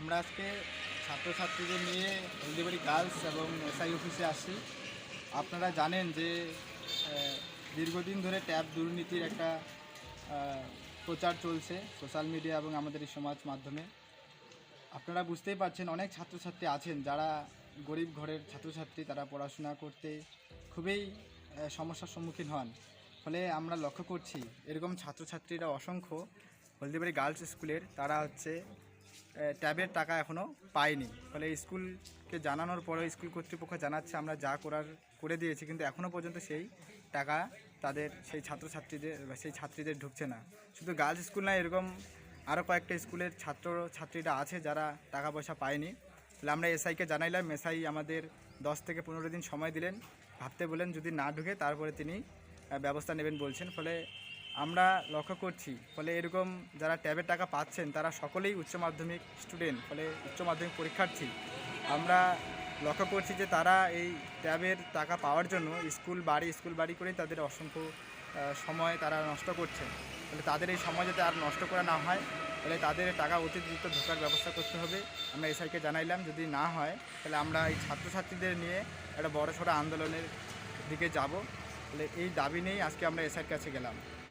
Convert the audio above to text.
আমরা আজকে ছাত্রছাত্রীদের নিয়ে হলদিবাড়ি গার্লস এবং এসআই অফিসে আসি। আপনারা জানেন যে দীর্ঘদিন ধরে ট্যাব দুর্নীতির একটা প্রচার চলছে সোশ্যাল মিডিয়া এবং আমাদের এই সমাজ মাধ্যমে। আপনারা বুঝতেই পারছেন, অনেক ছাত্রছাত্রী আছেন যারা গরিব ঘরের ছাত্রছাত্রী, তারা পড়াশোনা করতে খুবই সমস্যার সম্মুখীন হন। ফলে আমরা লক্ষ্য করছি এরকম ছাত্রছাত্রীরা অসংখ্য হলদিবাড়ি গার্লস স্কুলের, তারা ট্যাবের টাকা এখনও পায়নি। ফলে স্কুলকে জানানোর পরেও স্কুল কর্তৃপক্ষ জানাচ্ছে আমরা যা করার করে দিয়েছি, কিন্তু এখনও পর্যন্ত সেই টাকা তাদের সেই ছাত্রছাত্রীদের বা সেই ছাত্রীদের ঢুকছে না। শুধু গার্লস স্কুল না, এরকম আরও কয়েকটা স্কুলের ছাত্রীরা আছে যারা টাকা পয়সা পায়নি। তাহলে আমরা এসআইকে জানাইলাম, এসআই আমাদের 10 থেকে 15 দিন সময় দিলেন, ভাবতে বলেন, যদি না ঢুকে তারপরে তিনি ব্যবস্থা নেবেন বলছেন। ফলে আমরা লক্ষ্য করছি, ফলে এরকম যারা ট্যাবের টাকা পাচ্ছেন তারা সকলেই উচ্চ মাধ্যমিক স্টুডেন্ট, ফলে উচ্চ মাধ্যমিক পরীক্ষার্থী। আমরা লক্ষ্য করছি যে তারা এই ট্যাবের টাকা পাওয়ার জন্য স্কুল বাড়ি করেই তাদের অসংখ্য সময় তারা নষ্ট করছে। ফলে তাদের এই সময় যাতে আর নষ্ট করা না হয়, তাহলে তাদের টাকা অতি দ্রুত ঢোকার ব্যবস্থা করতে হবে। আমরা এসআইকে জানাইলাম, যদি না হয় তাহলে আমরা এই ছাত্রছাত্রীদের নিয়ে একটা বড়সড় আন্দোলনের দিকে যাব। তাহলে এই দাবি নিয়েই আজকে আমরা এসআইয়ের কাছে গেলাম।